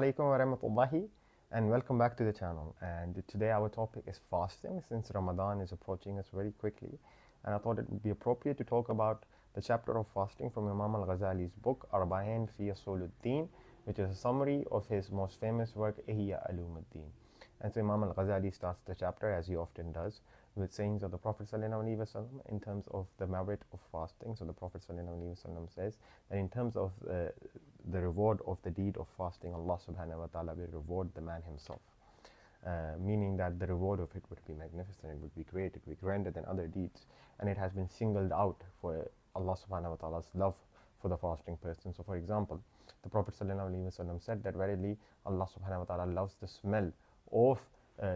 alaikum wa rahmatullahi and welcome back to the channel. And today our topic is fasting, since Ramadan is approaching us very quickly, and I thought it would be appropriate to talk about the chapter of fasting from Imam al-Ghazali's book Arba'in fi Usuluddin, which is a summary of his most famous work Ihya Ulumuddin. And so Imam al-Ghazali starts the chapter, as he often does, with sayings of the Prophet ﷺ in terms of the merit of fasting. So the Prophet ﷺ says that in terms of the reward of the deed of fasting, Allah subhanahu wa ta'ala will reward the man himself. Meaning that the reward of it would be magnificent, it would be great, it would be grander than other deeds, and it has been singled out for Allah subhanahu wa ta'ala's love for the fasting person. So for example, the Prophet ﷺ said that verily Allah subhanahu wa ta'ala loves the smell of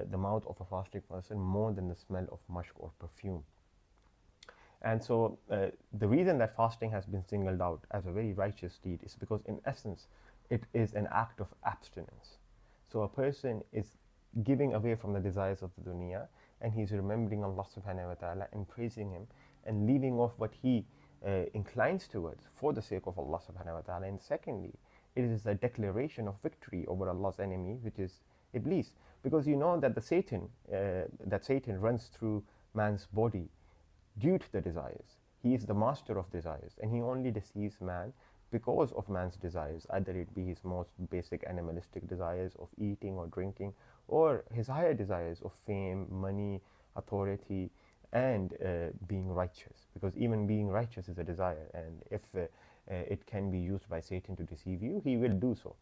the mouth of a fasting person more than the smell of musk or perfume. And so the reason that fasting has been singled out as a very righteous deed is because in essence it is an act of abstinence. So a person is giving away from the desires of the dunya, and he's remembering Allah subhanahu wa ta'ala and praising him and leaving off what he inclines towards for the sake of Allah subhanahu wa ta'ala. And secondly, it is a declaration of victory over Allah's enemy, which is Iblis, because you know that Satan runs through man's body due to the desires. He is the master of desires, and he only deceives man because of man's desires, either it be his most basic animalistic desires of eating or drinking, or his higher desires of fame, money, authority, and being righteous, because even being righteous is a desire, and if it can be used by Satan to deceive you, he will do so.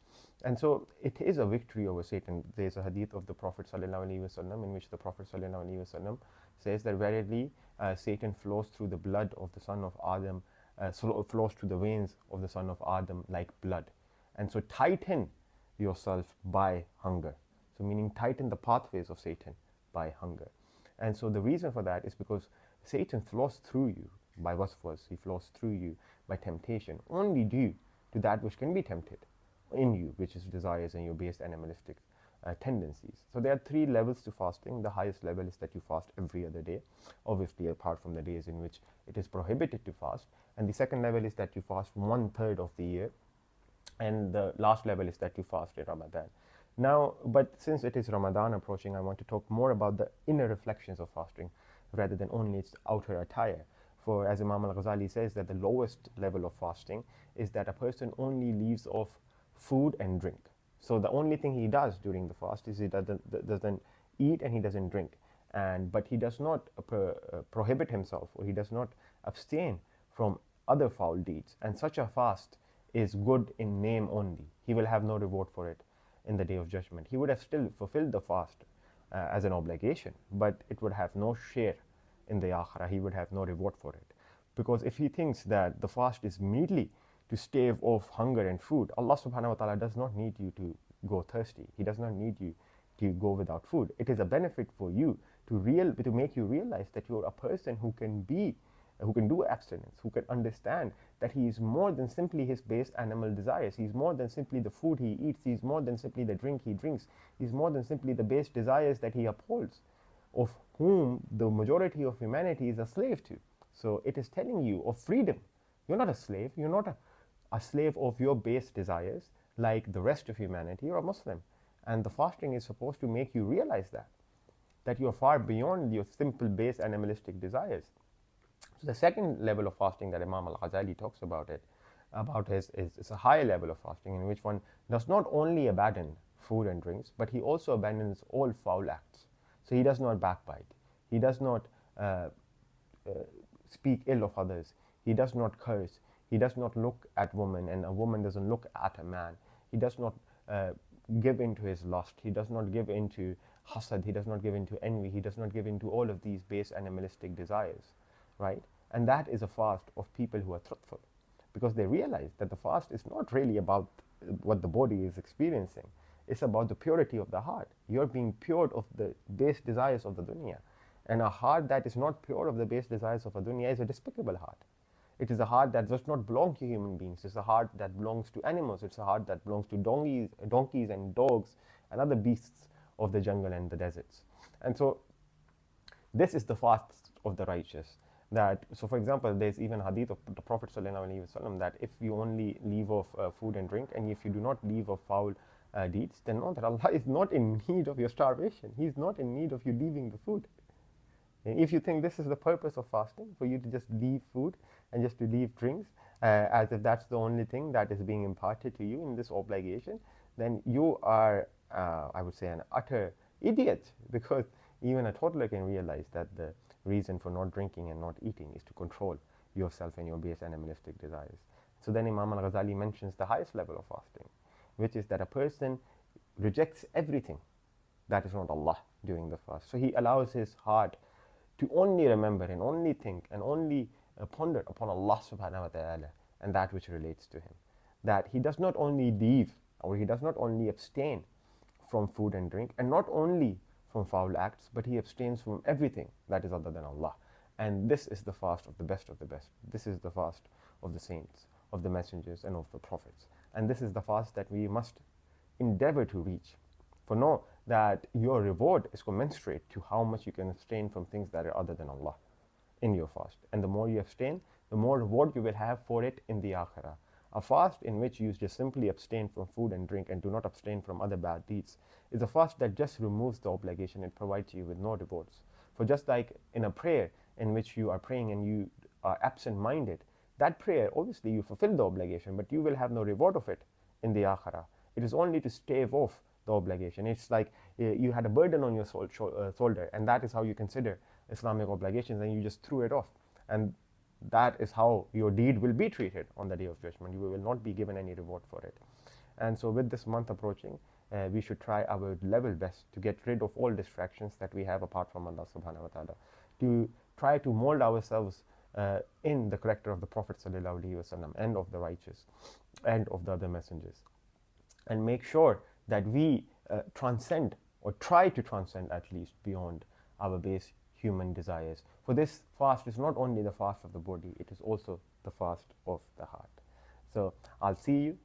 And so it is a victory over Satan. There's a hadith of the Prophet ﷺ in which the Prophet ﷺ says that verily Satan flows through the blood of the son of Adam, flows through the veins of the son of Adam like blood. And so tighten yourself by hunger. So meaning tighten the pathways of Satan by hunger. And so the reason for that is because Satan flows through you by waswas, he flows through you by temptation, only due to that which can be tempted in you, which is desires and your base animalistic tendencies. So there are three levels to fasting. The highest level is that you fast every other day, obviously apart from the days in which it is prohibited to fast. And the second level is that you fast 1/3 of the year, and the last level is that you fast in Ramadan. Now, but since it is Ramadan approaching, I want to talk more about the inner reflections of fasting rather than only its outer attire. For as Imam al-Ghazali says, that the lowest level of fasting is that a person only leaves off food and drink. So the only thing he does during the fast is he doesn't eat and he doesn't drink, but he does not prohibit himself, or he does not abstain from other foul deeds. And such a fast is good in name only. He will have no reward for it in the day of judgment. He would have still fulfilled the fast as an obligation, but it would have no share in the akhirah. He would have no reward for it, because if he thinks that the fast is merely to stave off hunger and food, Allah subhanahu wa ta'ala does not need you to go thirsty. He does not need you to go without food. It is a benefit for you to make you realize that you're a person who can do abstinence, who can understand that he is more than simply his base animal desires. He's more than simply the food he eats. He's more than simply the drink he drinks. He's more than simply the base desires that he upholds, of whom the majority of humanity is a slave to. So it is telling you of freedom. You're not a slave. You're not a slave of your base desires like the rest of humanity. You're a Muslim. And the fasting is supposed to make you realize that you're far beyond your simple base animalistic desires. So the second level of fasting that Imam al-Ghazali talks about is a higher level of fasting in which one does not only abandon food and drinks, but he also abandons all foul acts. So he does not backbite. He does not speak ill of others. He does not curse. He does not look at woman, and a woman doesn't look at a man. He does not give into his lust. He does not give into hasad. He does not give into envy. He does not give into all of these base animalistic desires, right? And that is a fast of people who are truthful, because they realize that the fast is not really about what the body is experiencing. It's about the purity of the heart. You're being pure of the base desires of the dunya. And a heart that is not pure of the base desires of the dunya is a despicable heart. It is a heart that does not belong to human beings. It's a heart that belongs to animals. It's a heart that belongs to donkeys and dogs and other beasts of the jungle and the deserts. And so this is the fast of the righteous. So for example, there's even hadith of the Prophet ﷺ that if you only leave off food and drink, and if you do not leave off foul deeds, then know that Allah is not in need of your starvation. He's not in need of you leaving the food. And if you think this is the purpose of fasting, for you to just leave food and just to leave drinks, as if that's the only thing that is being imparted to you in this obligation, then you are, I would say, an utter idiot, because even a toddler can realize that the reason for not drinking and not eating is to control yourself and your base animalistic desires. So then Imam al-Ghazali mentions the highest level of fasting, which is that a person rejects everything that is not Allah during the fast. So he allows his heart to only remember and only think and only ponder upon Allah subhanahu wa ta'ala and that which relates to him. That he does not only leave, or he does not only abstain from food and drink, and not only from foul acts, but he abstains from everything that is other than Allah. And this is the fast of the best of the best. This is the fast of the saints, of the messengers, and of the prophets. And this is the fast that we must endeavor to reach. For know that your reward is commensurate to how much you can abstain from things that are other than Allah in your fast. And the more you abstain, the more reward you will have for it in the akhirah. A fast in which you just simply abstain from food and drink and do not abstain from other bad deeds is a fast that just removes the obligation. It provides you with no rewards. For just like in a prayer in which you are praying and you are absent-minded, that prayer, obviously you fulfill the obligation, but you will have no reward of it in the akhirah. It is only to stave off the obligation. It's like you had a burden on your shoulder, and that is how you consider Islamic obligations, and you just threw it off. And that is how your deed will be treated on the day of judgment. You will not be given any reward for it. And so with this month approaching, we should try our level best to get rid of all distractions that we have apart from Allah subhanahu wa ta'ala, to try to mold ourselves in the character of the Prophet sallallahu alaihi wasallam, and of the righteous, and of the other messengers, and make sure that we transcend, or try to transcend at least, beyond our base human desires. For this fast is not only the fast of the body, it is also the fast of the heart. So I'll see you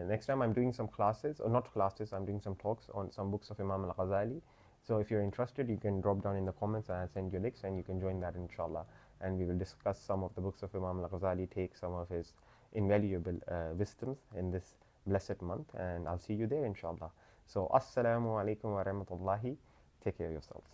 next time. I'm doing some classes, or not classes, I'm doing some talks on some books of Imam al-Ghazali. So if you're interested, you can drop down in the comments and I'll send you links, and you can join that inshallah. And we will discuss some of the books of Imam al-Ghazali, take some of his invaluable wisdoms in this blessed month, and I'll see you there inshallah. So assalamu alaikum wa rahmatullahi. Take care of yourselves.